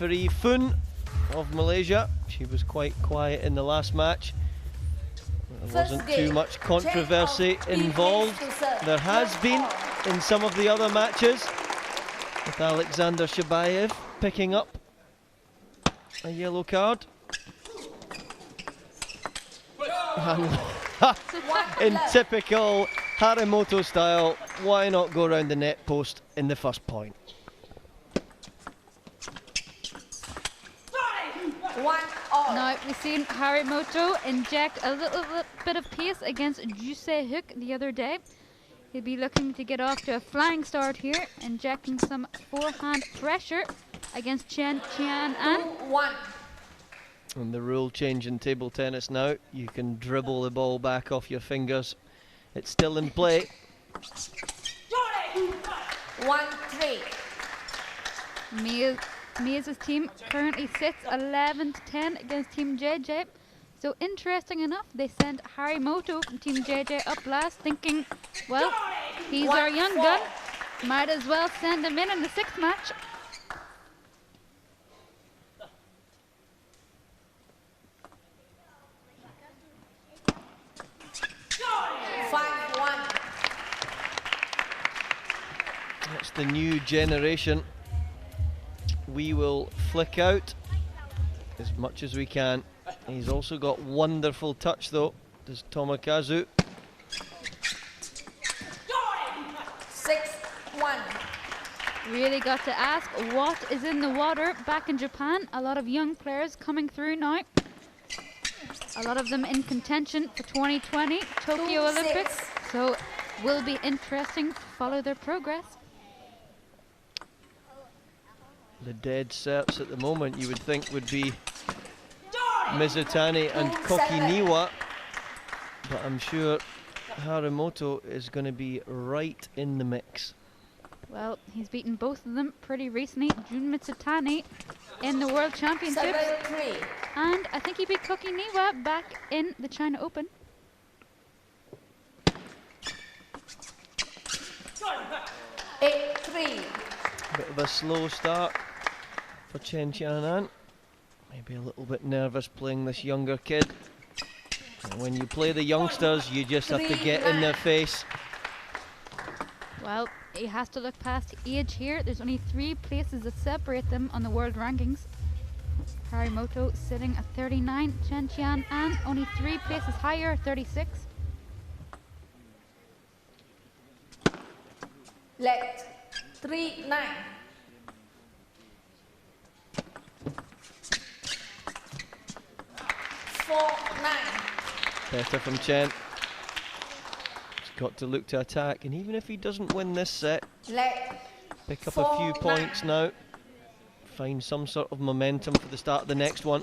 referee Fun of Malaysia. She was quite quiet in the last match. There wasn't too much controversy involved. There has been in some of the other matches, with Alexander Shabayev picking up a yellow card. In typical Harimoto style, why not go around the net post in the first point? Now we've seen Harimoto inject a little bit of pace against Jusei Hook the other day. He'll be looking to get off to a flying start here, injecting some forehand pressure against Chen Chien An. And the rule change in table tennis now, you can dribble the ball back off your fingers. It's still in play. 1-3. Mia's team currently sits 11-10 against Team JJ. So interesting enough, they sent Harimoto from Team JJ up last, thinking, well, he's our young gun, might as well send him in the sixth match. That's the new generation. We will flick out as much as we can. He's also got wonderful touch though, does Tomokazu. 6-1. Really got to ask what is in the water back in Japan. A lot of young players coming through now. A lot of them in contention for 2020 Tokyo Olympics. So will be interesting to follow their progress. The dead serves at the moment you would think would be Mizutani and Kokiniwa, but I'm sure Harimoto is going to be right in the mix. Well, he's beaten both of them pretty recently. Jun Mizutani in the World Championships, and I think he beat Kokiniwa back in the China Open. 8-3. Bit of a slow start for Chen Chien An. Maybe a little bit nervous playing this younger kid. And when you play the youngsters, you just have to get in their face. Well, he has to look past age here. There's only 3 places that separate them on the world rankings. Harimoto sitting at 39, Chen Chien An only 3 places higher, 36. Let 3-9. Better from Chen. He's got to look to attack, and even if he doesn't win this set, pick up a few points now. Find some sort of momentum for the start of the next one.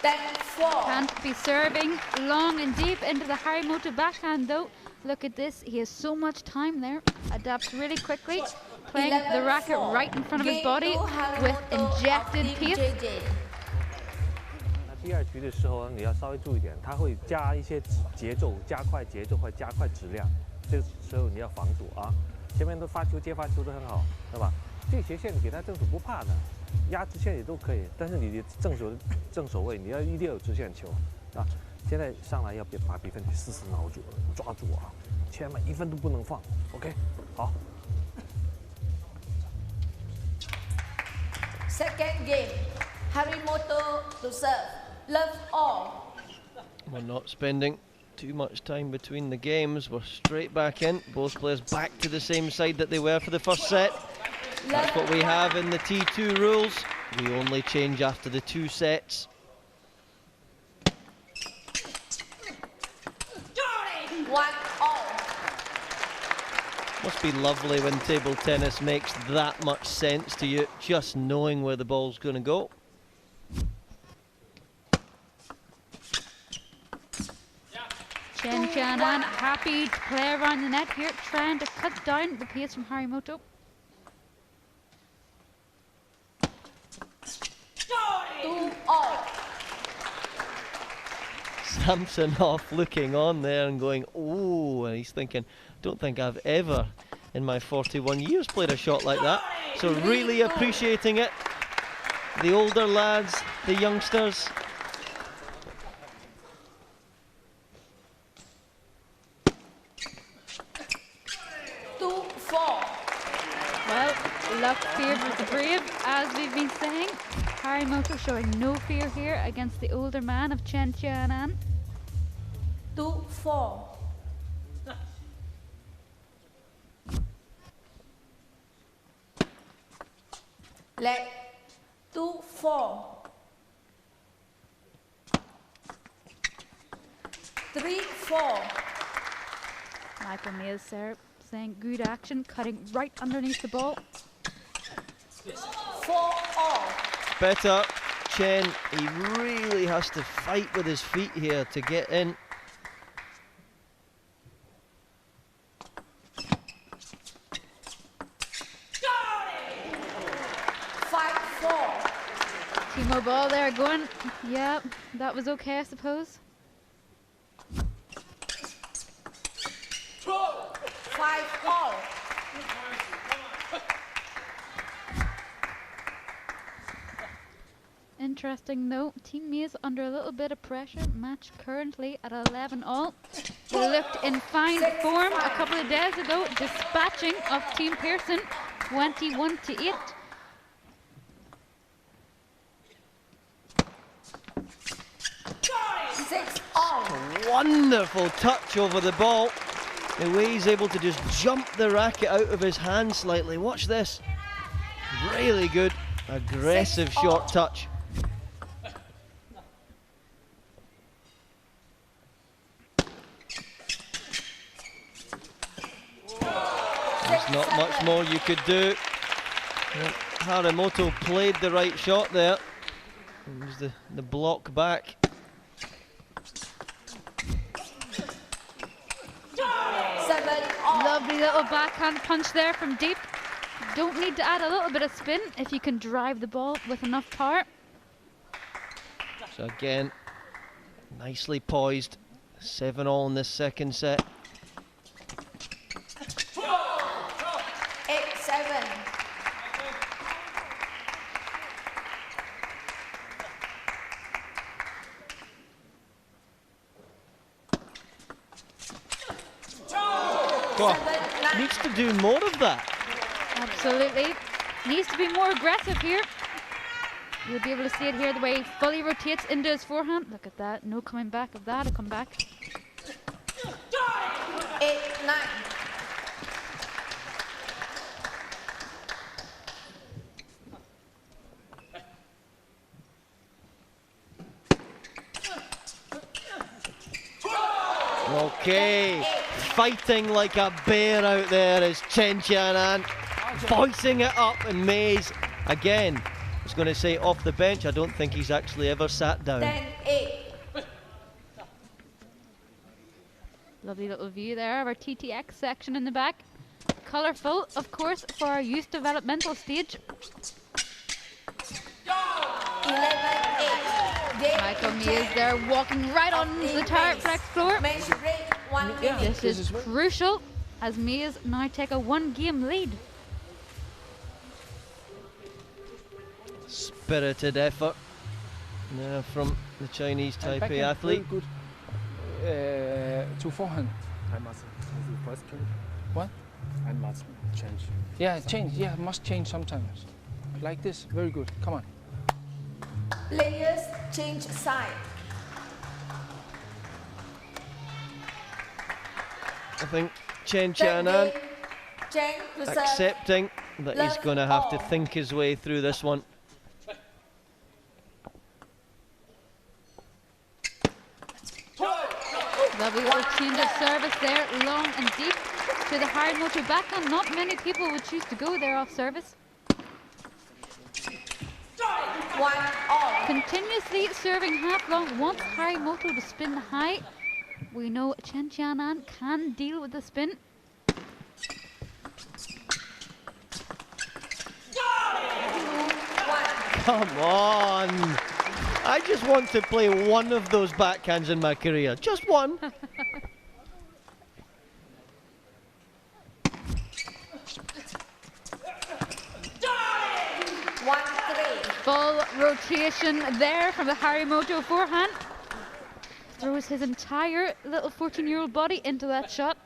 Can't be serving long and deep into the Harimoto backhand though. Look at this, he has so much time there. Adapts really quickly, playing the racket right in front of his body with injected pace. 第二局的时候你要稍微注意点，它会加一些节奏，加快节奏或加快质量，这个时候你要防住啊。前面的发球接发球都很好，对吧？这个斜线你给他正手不怕的，压直线也都可以，但是你的正手位你要一定要有直线球啊。现在上来要把比分死死挠住，抓住啊，千万1分都不能放。OK， 好。Second game, Harimoto to serve. Love all. We're not spending too much time between the games. We're straight back in. Both players back to the same side that they were for the first set. That's what we have in the T2 rules. We only change after the 2 sets. Must be lovely when table tennis makes that much sense to you, just knowing where the ball's going to go. Chen Chien An happy to play around the net here, trying to cut down the pace from Harimoto. Samsonov looking on there and going, oh, and he's thinking, don't think I've ever in my 41 years played a shot like that. So really appreciating it. the older lads, the youngsters. Well, luck favors the brave, as we've been saying. Harimoto showing no fear here against the older man of Chen Chien An. 2-4. Leg 2-4. 3-4. Michael Mays there saying good action, cutting right underneath the ball. 4-all. Better. Chen, he really has to fight with his feet here to get in. Timo ball there going. Yeah, that was okay, I suppose. 5-all. Interesting though, Team Mays under a little bit of pressure. Match currently at 11-all. They looked in fine form a couple of days ago, dispatching of Team Pearson 21-8. Wonderful touch over the ball. The way he's able to just jump the racket out of his hand slightly. Watch this. Really good, aggressive short touch. There's not much more you could do. Harimoto played the right shot there. It was the block back. Lovely little backhand punch there from deep. Don't need to add a little bit of spin if you can drive the ball with enough power. So again, nicely poised. 7-all in this second set. 8-7. Well, needs to do more of that. Absolutely. Needs to be more aggressive here. You'll be able to see it here, the way he fully rotates into his forehand. Look at that. No coming back of that. It'll come back. 8-9. Okay, fighting like a bear out there is Chen Chien An, voicing it up, and Mays, again, I was going to say off the bench, I don't think he's actually ever sat down. 10-8. Lovely little view there of our TTX section in the back. Colourful, of course, for our youth developmental stage. 11-8. Michael Mays there walking right on the turret flex floor. This is crucial as Mays now take a 1-game lead. Spirited effort from the Chinese Taipei athlete. Good. To forehand. I must first change. What? I must change. Yeah, change. Yeah, must change sometimes. Like this. Very good. Come on. Players change side. I think Chen Chien An Chen to serve. accepting that he's going to have to think his way through this one. Lovely little change of service there, long and deep to the Harimoto backhand. Not many people would choose to go there off service. 1-all. Continuously serving half long, wants Harimoto to spin high. We know Chen Chien An can deal with the spin. Come on! I just want to play one of those backhands in my career. Just one. Full rotation there from the Harimoto forehand. Throws his entire little 14-year-old body into that shot.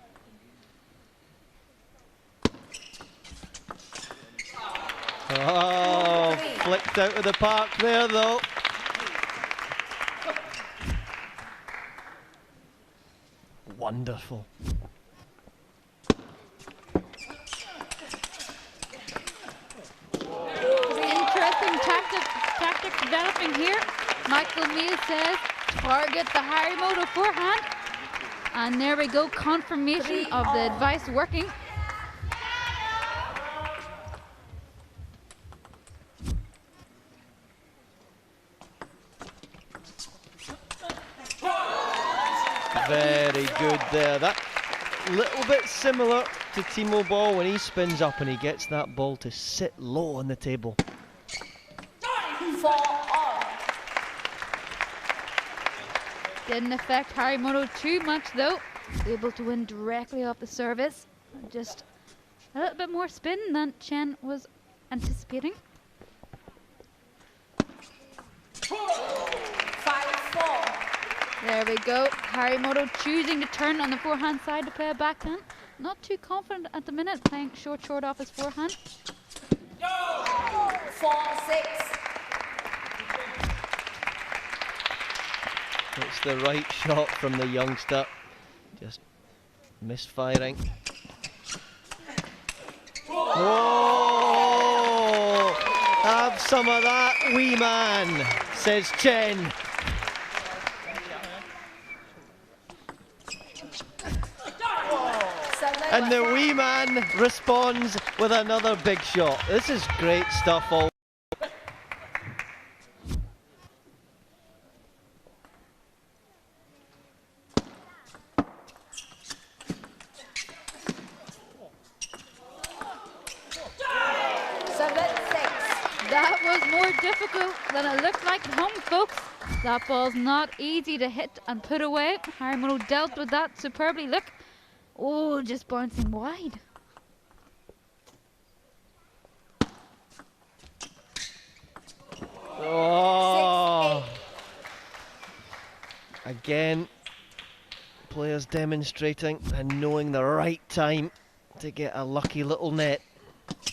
Oh, flicked out of the park there though. Wonderful. Interesting tactics developing here. Michael Mees says, target the Harimoto forehand. And there we go, confirmation of the advice working. Very good there. That little bit similar to Timo Ball when he spins up and he gets that ball to sit low on the table. 4-all. Didn't affect Harimoto too much though. Able to win directly off the service. Just a little bit more spin than Chen was anticipating. 5-4. There we go. Harimoto choosing to turn on the forehand side to play a backhand. Not too confident at the minute, playing short off his forehand. 4-6. It's the right shot from the youngster. Just misfiring. Oh! Have some of that, wee man, says Chen. And the wee man responds with another big shot. This is great stuff all. That was more difficult than it looked like at home, folks. That ball's not easy to hit and put away. Harimoto dealt with that superbly. Look. Oh, just bouncing wide. Oh. Again, players demonstrating and knowing the right time to get a lucky little net.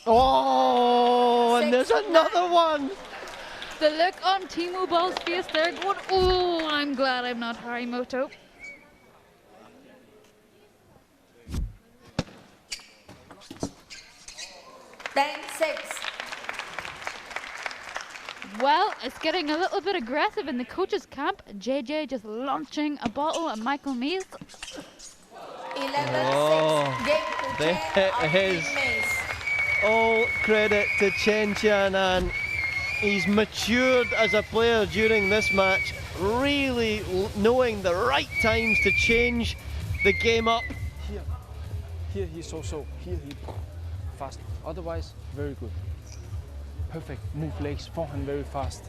Oh, and there's another one. The look on Timo Ball's face there going, oh, I'm glad I'm not Harimoto. Well, it's getting a little bit aggressive in the coach's camp. JJ just launching a bottle at Michael Mees. 11-6. Game to there is Mees. all credit to Chen Chian An. He's matured as a player during this match, really knowing the right times to change the game up. Here he's so. Here he fast. Otherwise, very good. Perfect. Move legs, forehand very fast.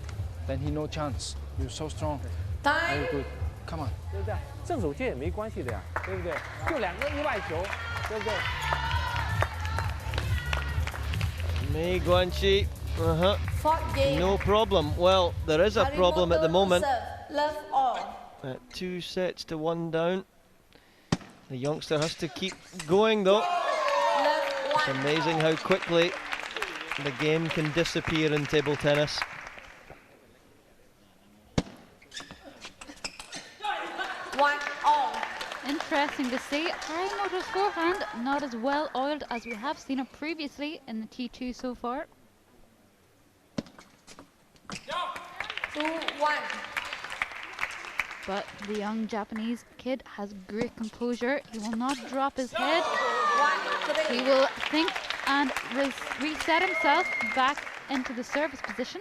Then he no chance. You're so strong. Very good. Come on. 对不对？正手接也没关系的呀，对不对？就两个意外球，对不对？ Mei Guanxi, Fourth game. no problem. Well, there is a problem at the moment. Serve. Love all. At 2 sets to 1 down. The youngster has to keep going though. Love It's one. amazing how quickly the game can disappear in table tennis. One all. Interesting to see. Harimoto's forehand not as well oiled as we have seen it previously in the T2 so far. 2-1. But the young Japanese kid has great composure. He will not drop his head. 1-3. He will think and reset himself back into the service position.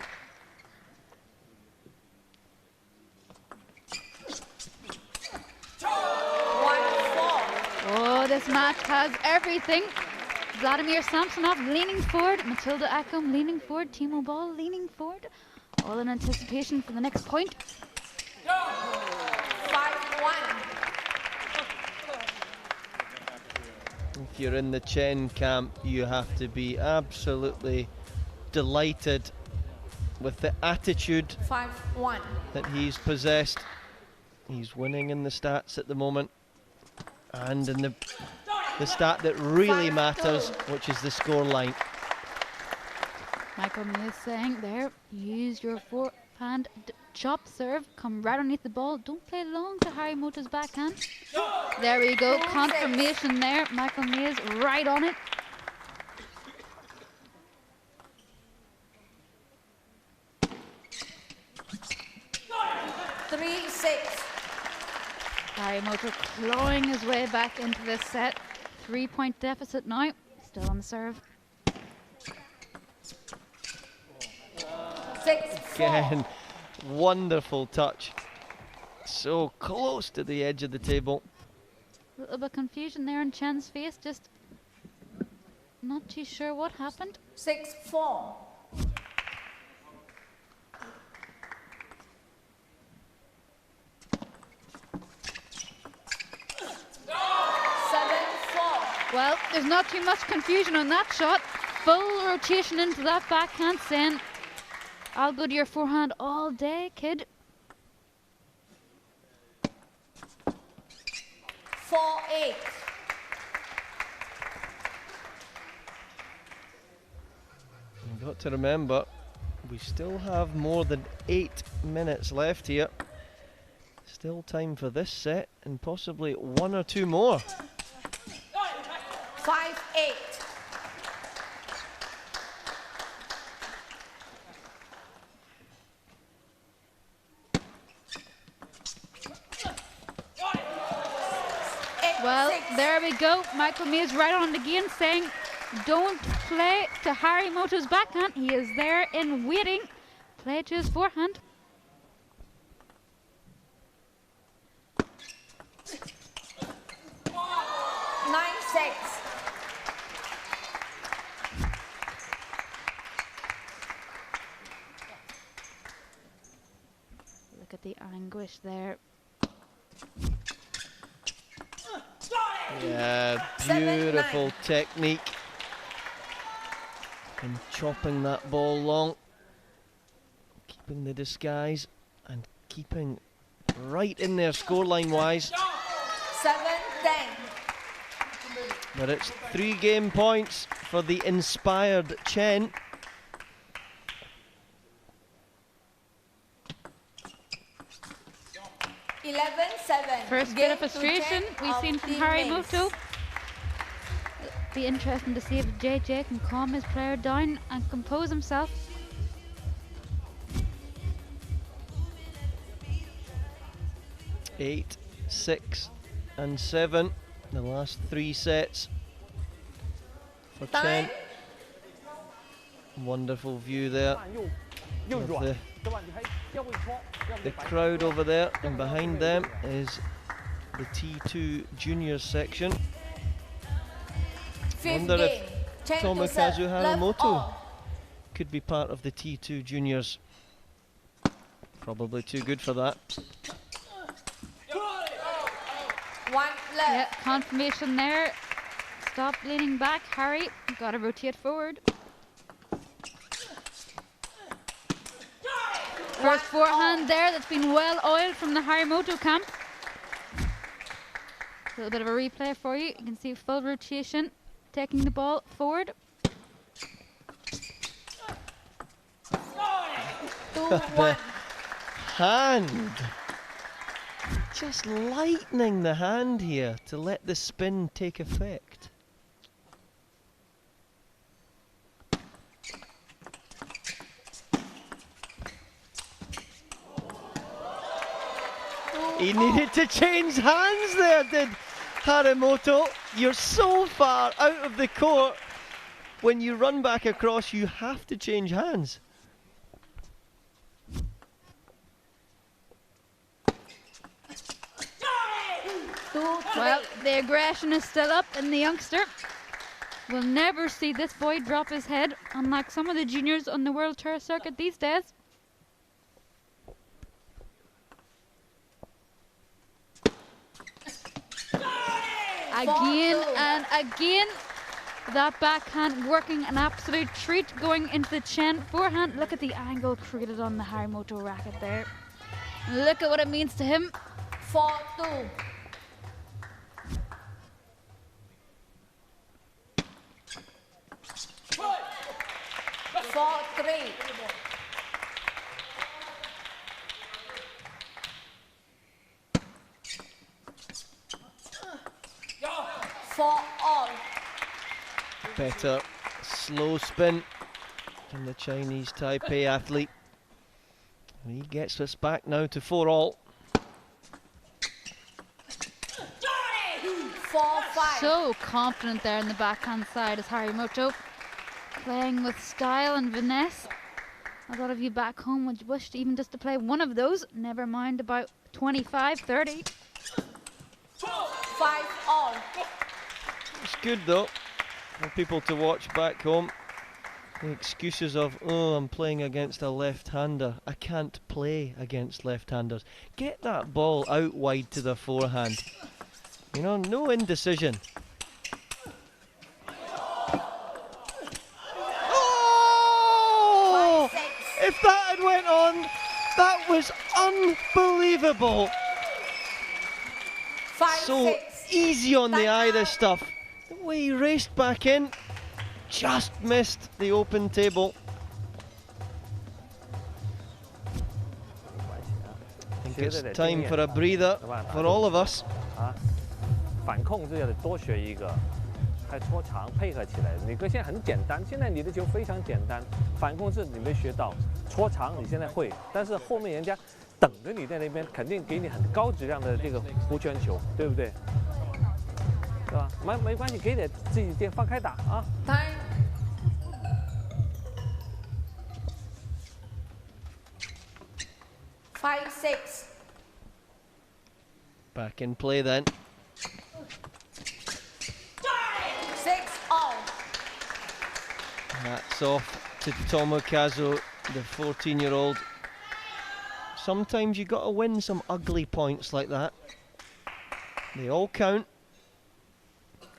Oh, this match has everything. Vladimir Samsonov leaning forward, Matilda Akam leaning forward, Timo Ball leaning forward. All in anticipation for the next point. 5-1. If you're in the Chen camp, you have to be absolutely delighted with the attitude 5-1. that he's possessed. He's winning in the stats at the moment, and in the stat that really matters, which is the score line. Michael Mia is saying there, use your forehand chop serve, come right underneath the ball. Don't play long to Harimoto's backhand. There we go, confirmation there. Michael Mia is right on it. Harimoto clawing his way back into this set. 3-point deficit now, still on the serve. 6-4. Again, wonderful touch. So close to the edge of the table. A little bit of confusion there on Chen's face, just not too sure what happened. 6-4. 7-4. Well, there's not too much confusion on that shot. Full rotation into that backhand, saying, I'll go to your forehand all day, kid. 4-8. You've got to remember, we still have more than 8 minutes left here. Still time for this set and possibly 1 or 2 more. 5-8. Well, there we go. Michael May is right on it again, saying, don't play to Harimoto's backhand. He is there in waiting. Play to his forehand. Look at the anguish there. Yeah, beautiful technique. And chopping that ball long. Keeping the disguise and keeping right in there scoreline wise. 7-10. But it's 3 game points for the inspired Chen. First bit of frustration we've seen from Harimoto. Be interesting to see if JJ can calm his player down and compose himself. Eight, 6, and 7. The last 3 sets for Chen. Wonderful view there of the crowd over there, and behind them is the T2 juniors section. Wonder if Tomokazu Harimoto could be part of the T2 juniors. Probably too good for that. 1 left. Yeah, confirmation there. Stop leaning back, Harry. Gotta rotate forward. First forehand there that's been well oiled from the Harimoto camp. A little bit of a replay for you. You can see full rotation, taking the ball forward. The hand. Just lightening the hand here to let the spin take effect. He needed to change hands there, did Harimoto. You're so far out of the court. When you run back across, you have to change hands. Well, the aggression is still up in the youngster. We'll never see this boy drop his head, unlike some of the juniors on the World Tour circuit these days. Again and again, That backhand working an absolute treat going into the Chen forehand. Look at the angle created on the Harimoto racket there. Look at what it means to him. 4-2. 4-3. 4-all. Better slow spin from the Chinese Taipei athlete. And he gets us back now to 4-all. 4-5. So confident there in the backhand side is Harimoto. Playing with style and finesse. A lot of you back home would wish to even just to play one of those. Never mind about 25, 30. 5-all. It's good though for people to watch back home. The excuses of, oh, I'm playing against a left-hander. I can't play against left-handers. Get that ball out wide to the forehand. You know, no indecision. Oh! If that had went on, that was unbelievable. 5-6. So easy on the eye, this stuff. The way he raced back in, just missed the open table. I think it's time for a breather for all of us. 反控制要多学一个，还搓长配合起来。你哥现在很简单，现在你的球非常简单，反控制你没学到，搓长你现在会，但是后面人家等着你在那边，肯定给你很高质量的这个弧圈球，对不对？对吧？没关系，给点自己点放开打啊。Time. 5-6. Back in play then. 6-all. That's off to Tomokazu, the 14-year-old. Sometimes you got to win some ugly points like that. They all count.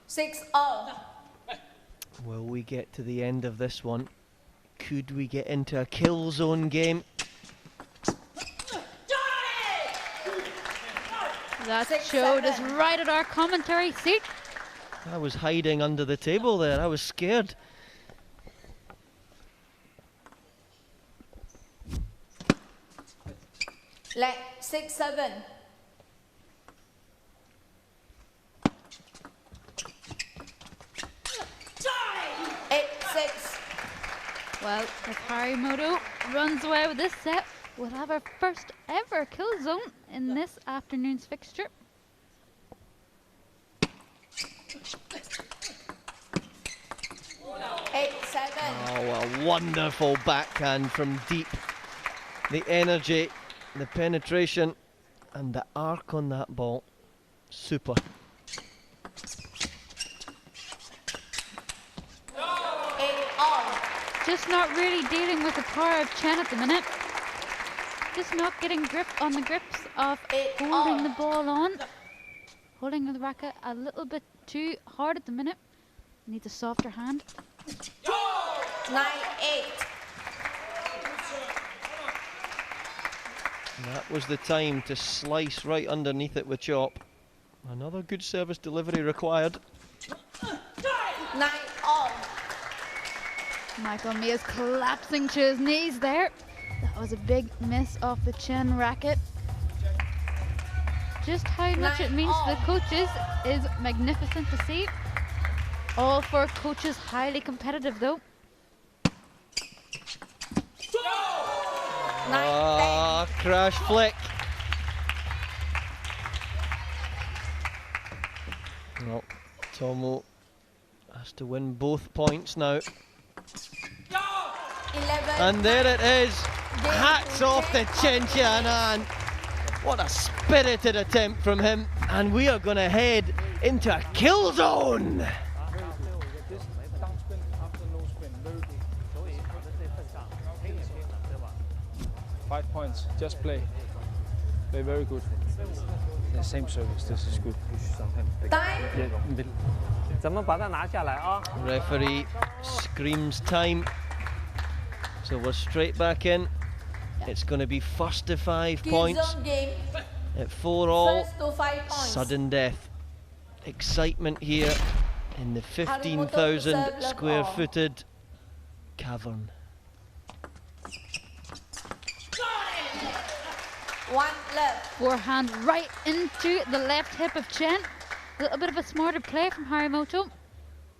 6-all. Will we get to the end of this one? Could we get into a kill zone game? That showed us right at our commentary seat. I was hiding under the table there. I was scared. Let 6-7. 8-6. Well, if Harimoto runs away with this set, we'll have our first ever kill zone in this afternoon's fixture. 8-7. Oh, a wonderful backhand from deep. The energy, the penetration, and the arc on that ball. Super. 8-all. Just not really dealing with the power of Chen at the minute. Just not getting grip on the grips of holding the ball on. Holding the racket a little bit too hard at the minute. Needs a softer hand. 9-8. That was the time to slice right underneath it with chop. Another good service delivery required. 9-all. Michael Mia's collapsing to his knees there. That was a big miss off the Chen racket. Just how much it means to the coaches is magnificent to see. All four coaches highly competitive though. 9-10. Ah, crash flick. Well, Tomo has to win both points now. 11. And there it is. Hats off to Chen Chian An. What a spirited attempt from him. And we are going to head into a kill zone. Down spin after low spin. Very good. 5 points. Just play. Play very good. The same service. This is good. Time. Yeah, middle. 怎么把它拿下来啊？ Referee screams time. So we're straight back in. It's going to be first to 5 points. Zone game. At 4 all. First to 5 points. Sudden death. Excitement here in the 15,000 square footed cavern. 1 left. Forehand right into the left hip of Chen. A little bit of a smarter play from Harimoto.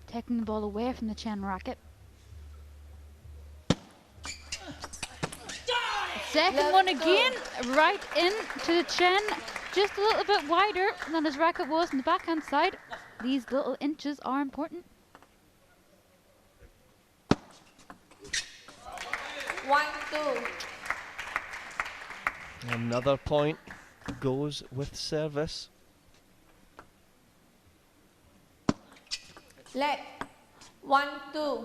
Taking the ball away from the Chen racket. Second one again, right into the Chen. Just a little bit wider than his racket was on the backhand side. These little inches are important. 1-2. Another point goes with service. Leg. 1-2.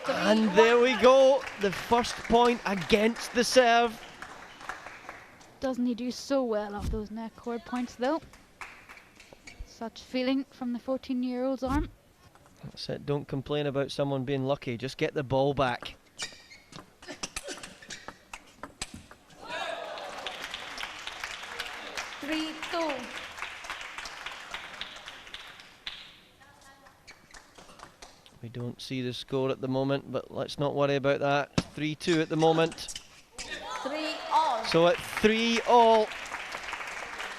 And there we go, the first point against the serve. Doesn't he do so well off those neck cord points though? Such feeling from the 14-year-old's arm. That's it, don't complain about someone being lucky, just get the ball back. We don't see the score at the moment, but let's not worry about that. 3-2 at the moment. 3 all. So at 3 all,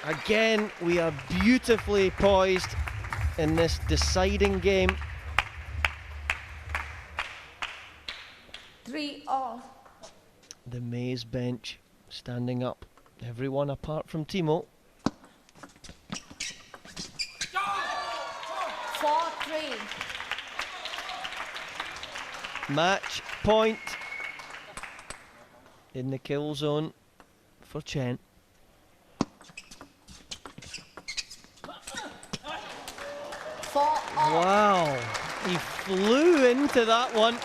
again, we are beautifully poised in this deciding game. 3 all. The Maze bench standing up. Everyone apart from Timo. 4-3. Match point in the kill zone for Chen. 4 all. Wow, he flew into that one.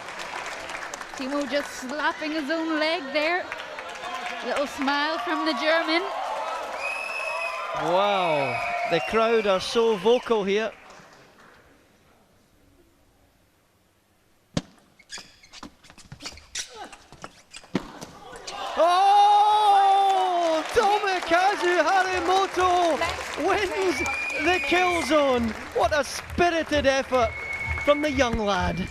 Timo just slapping his own leg there. Little smile from the German. Wow, the crowd are so vocal here. Oh! Tomokazu Harimoto wins the kill zone. What a spirited effort from the young lad.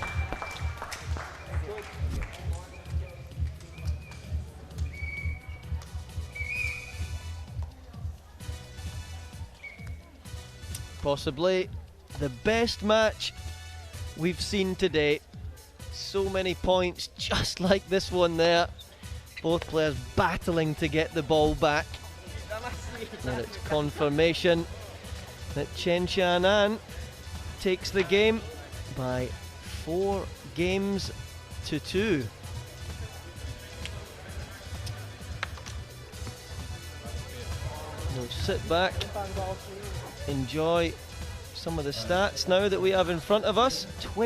Possibly the best match we've seen today. So many points just like this one there. Both players battling to get the ball back. And it's confirmation that Chen Chian An takes the game by 4 games to 2. We'll sit back, enjoy some of the stats now that we have in front of us.